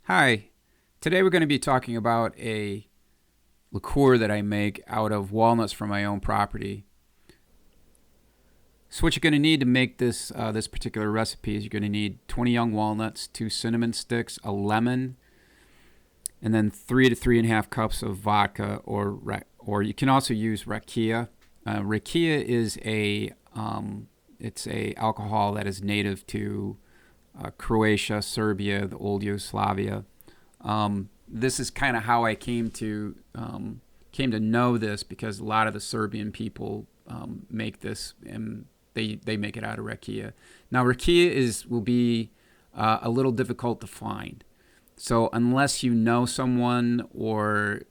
Hi, today we're going to be talking about a liqueur that I make out of walnuts from my own property. So what you're going to need to make this particular recipe is you're going to need 20 young walnuts, 2 cinnamon sticks, a lemon, and then 3 to 3.5 cups of vodka, or you can also use rakia. Rakia is it's a alcohol that is native to Croatia, Serbia, the old Yugoslavia. This is kind of how I came to know this, because a lot of the Serbian people make this, and they make it out of rakia. Now rakia will be a little difficult to find, so unless you know someone, or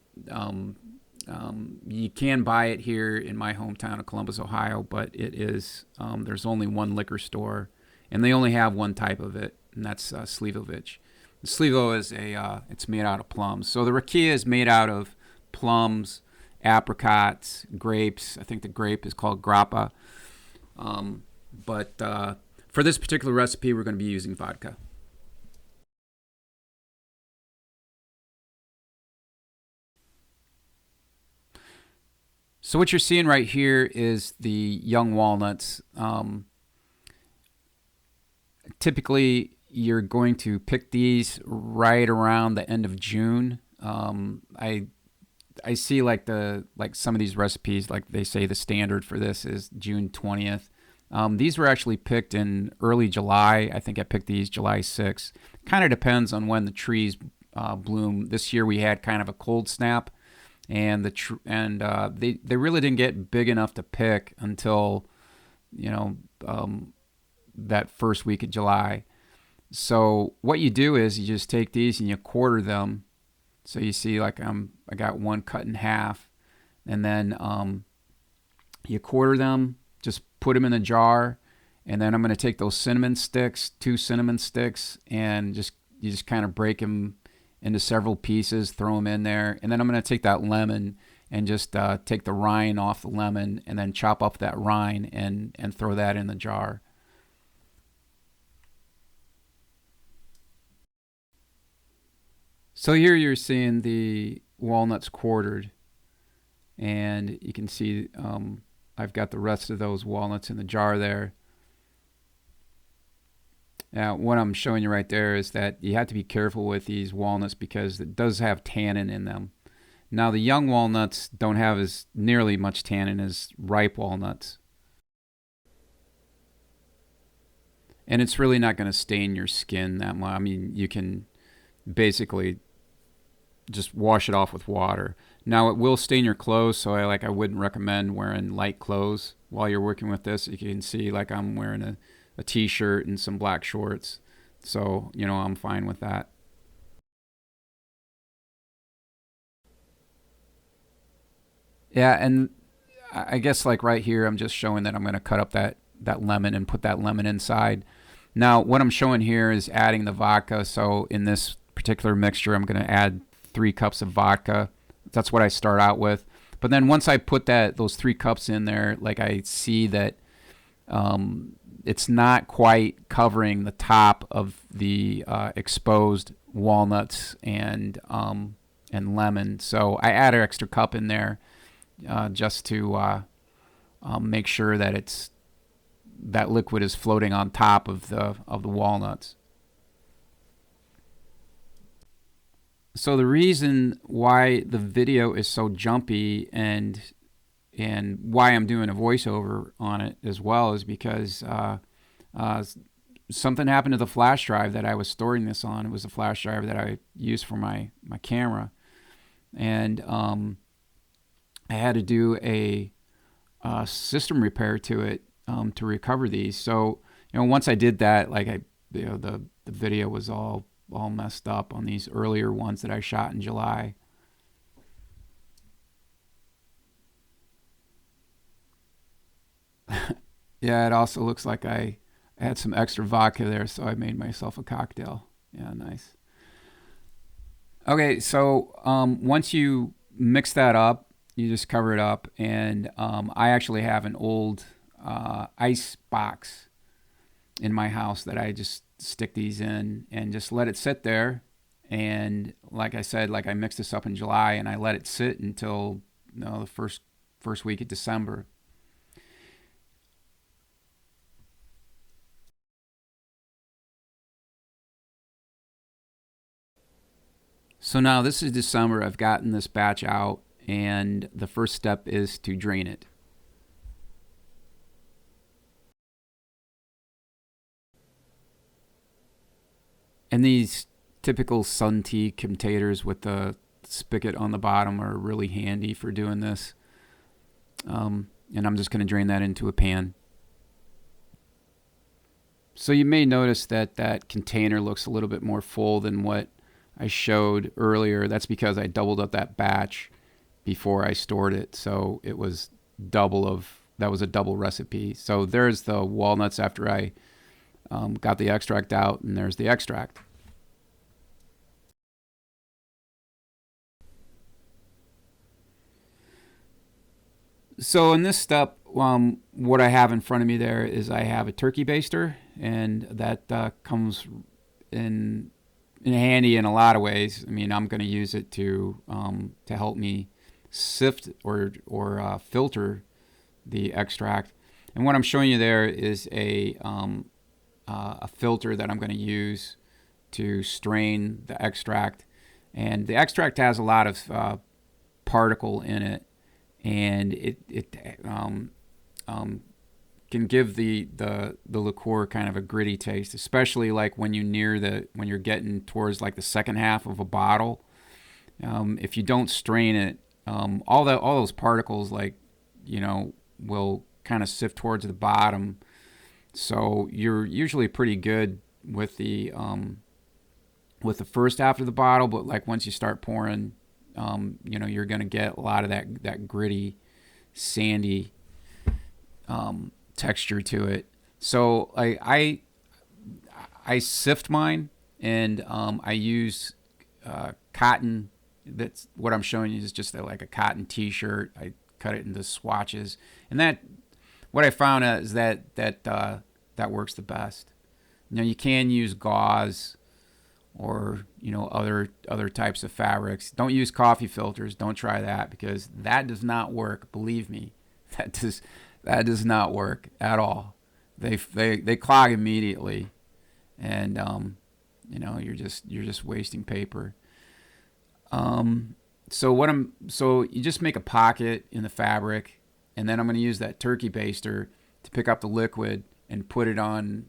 you can buy it here in my hometown of Columbus, Ohio, but there's only one liquor store, and they only have one type of it, and that's Slivovic. The Slivo is it's made out of plums. So the rakia is made out of plums, apricots, grapes. I think the grape is called grappa. But for this particular recipe, we're going to be using vodka. So what you're seeing right here is the young walnuts. Typically, you're going to pick these right around the end of June. I see like some of these recipes, like they say the standard for this is June 20th. These were actually picked in early July. I think I picked these July 6th. Kind of depends on when the trees bloom. This year we had kind of a cold snap, and they really didn't get big enough to pick until you know that first week of July. So what you do is you just take these and you quarter them. So you see, like I got one cut in half, and then you quarter them. Just put them in a jar, and then I'm going to take those cinnamon sticks, 2 cinnamon sticks, and you just kind of break them into several pieces, throw them in there, and then I'm going to take that lemon and just take the rind off the lemon, and then chop up that rind and throw that in the jar. So here you're seeing the walnuts quartered, and you can see I've got the rest of those walnuts in the jar there. Now, what I'm showing you right there is that you have to be careful with these walnuts because it does have tannin in them. Now, the young walnuts don't have as nearly much tannin as ripe walnuts, and it's really not going to stain your skin that much. I mean, you can basically just wash it off with water. Now it will stain your clothes, so I wouldn't recommend wearing light clothes while you're working with this. You can see, like, I'm wearing a t-shirt and some black shorts, so I'm fine with that. Yeah, and I guess, like, right here I'm just showing that I'm going to cut up that lemon and put that lemon inside. Now what I'm showing here is adding the vodka. So in this particular mixture, I'm going to add 3 cups of vodka. That's what I start out with. But then once I put those 3 cups in there, like, I see that it's not quite covering the top of the exposed walnuts and lemon. So I add an extra cup in there just to make sure that that liquid is floating on top of the walnuts. So the reason why the video is so jumpy and why I'm doing a voiceover on it as well is because something happened to the flash drive that I was storing this on. It was a flash drive that I used for my camera, and I had to do a system repair to it to recover these. So once I did that, like, the video was all messed up on these earlier ones that I shot in July. Yeah, it also looks like I had some extra vodka there, so I made myself a cocktail. Yeah, nice. Okay, so once you mix that up, you just cover it up, and I actually have an old ice box in my house that I just stick these in and just let it sit there And like I said, like I mixed this up in July and I let it sit until the first week of December. So now this is December. I've gotten this batch out, and the first step is to drain it. And these typical sun tea containers with the spigot on the bottom are really handy for doing this. And I'm just going to drain that into a pan. So you may notice that that container looks a little bit more full than what I showed earlier. That's because I doubled up that batch before I stored it. So it was that was a double recipe. So there's the walnuts after I got the extract out, and there's the extract. So in this step, what I have in front of me there is I have a turkey baster, and that comes in handy in a lot of ways. I mean, I'm going to use it to help me sift or filter the extract. And what I'm showing you there is a filter that I'm going to use to strain the extract. And the extract has a lot of particle in it, and it can give the liqueur kind of a gritty taste, especially like when when you're getting towards like the second half of a bottle. If you don't strain it, all those particles will kind of sift towards the bottom. So you're usually pretty good with the first half of the bottle, but like once you start pouring, you're gonna get a lot of that gritty, sandy texture to it. So I sift mine, and I use cotton. That's what I'm showing you is just like a cotton T-shirt. I cut it into swatches, and what I found is that works the best. Now you can use gauze or other types of fabrics. Don't use coffee filters. Don't try that because that does not work. Believe me, that does not work at all. They clog immediately, and you're just wasting paper. So you just make a pocket in the fabric, and then I'm going to use that turkey baster to pick up the liquid and put it on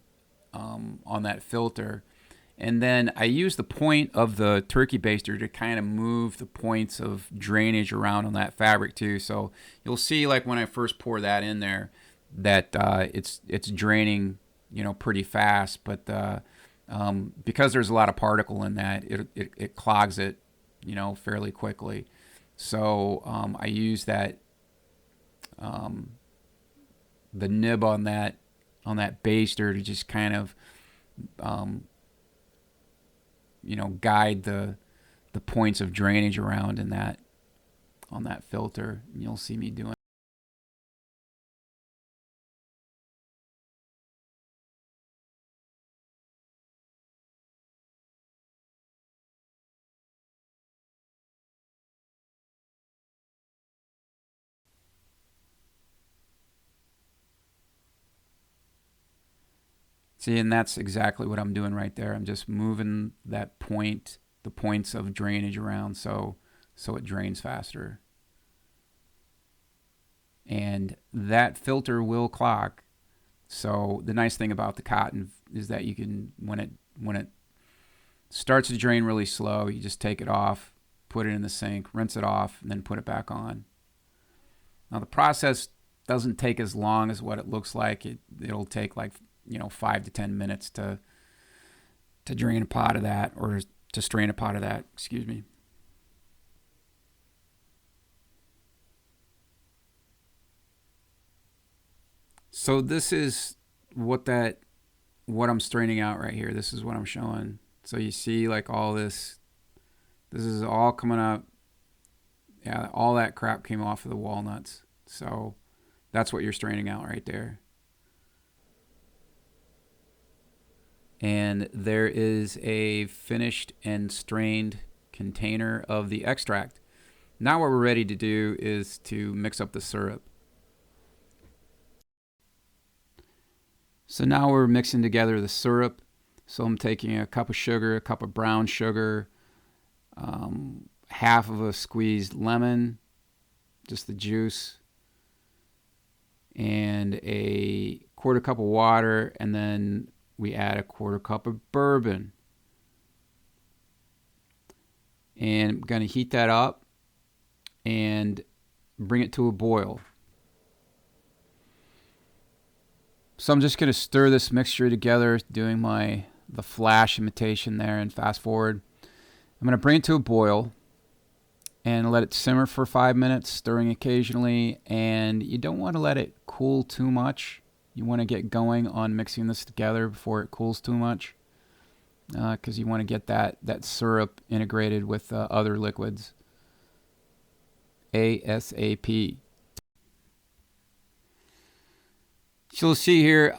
that filter. And then I use the point of the turkey baster to kind of move the points of drainage around on that fabric too. So you'll see, like when I first pour that in there, that it's draining, pretty fast. But because there's a lot of particle in that, it clogs it, fairly quickly. So I use that the nib on that baster to just kind of guide the points of drainage around in that on that filter. And you'll see me doing. See, and that's exactly what I'm doing right there. I'm just moving the points of drainage around so it drains faster. And that filter will clog. So the nice thing about the cotton is that you can when it starts to drain really slow, you just take it off, put it in the sink, rinse it off, and then put it back on. Now the process doesn't take as long as what it looks like. It'll take like 5 to 10 minutes to drain a pot of that, or to strain a pot of that. Excuse me. So this is what I'm straining out right here. This is what I'm showing. So you see like all this. This is all coming up. Yeah, all that crap came off of the walnuts. So that's what you're straining out right there. And there is a finished and strained container of the extract. Now what we're ready to do is to mix up the syrup. So now we're mixing together the syrup. So I'm taking a cup of sugar, a cup of brown sugar, half of a squeezed lemon, just the juice, and a quarter cup of water, and then we add a quarter cup of bourbon. And I'm going to heat that up and bring it to a boil. So I'm just going to stir this mixture together, doing the flash imitation there and fast forward. I'm going to bring it to a boil and let it simmer for 5 minutes, stirring occasionally. And you don't want to let it cool too much. You want to get going on mixing this together before it cools too much, because you want to get that syrup integrated with other liquids. ASAP. So you'll see here,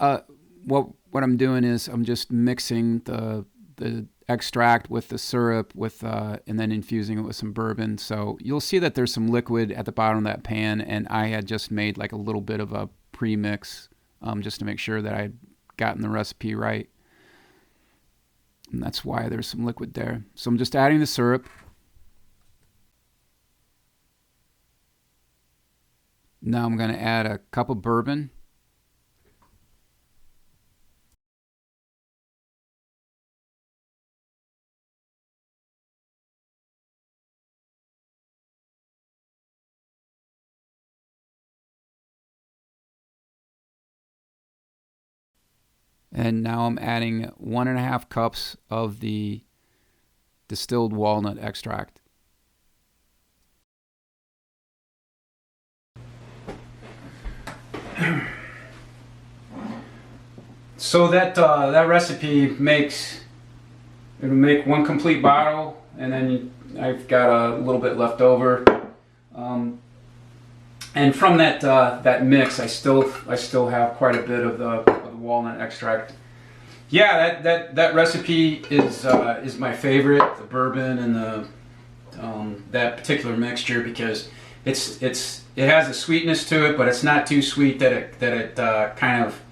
what I'm doing is I'm just mixing the extract with the syrup and then infusing it with some bourbon. So you'll see that there's some liquid at the bottom of that pan, and I had just made like a little bit of a pre-mix just to make sure that I'd gotten the recipe right. And that's why there's some liquid there. So I'm just adding the syrup. Now I'm going to add a cup of bourbon. And now I'm adding 1.5 cups of the distilled walnut extract. So that recipe it'll make 1 complete bottle, and then I've got a little bit left over. And from that mix, I still have quite a bit of the walnut extract. Yeah, that recipe is my favorite, the bourbon and that particular mixture, because it has a sweetness to it, but it's not too sweet that it kind of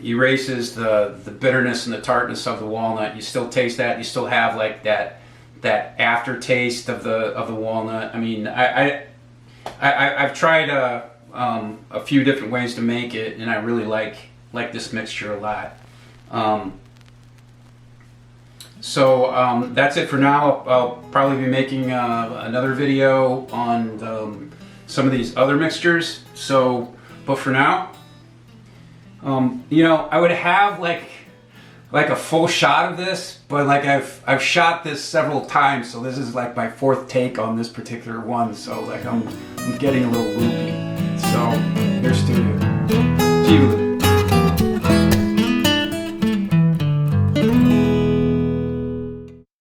erases the bitterness and the tartness of the walnut. You still taste that. You still have like that aftertaste of the walnut. I mean, I've tried a few different ways to make it, and I really like this mixture a lot. So that's it for now. I'll probably be making another video on some of these other mixtures. So, but for now, you know, I would have like a full shot of this, but like I've shot this several times, so this is like my 4th take on this particular one. So like I'm getting a little loopy. So here's to you.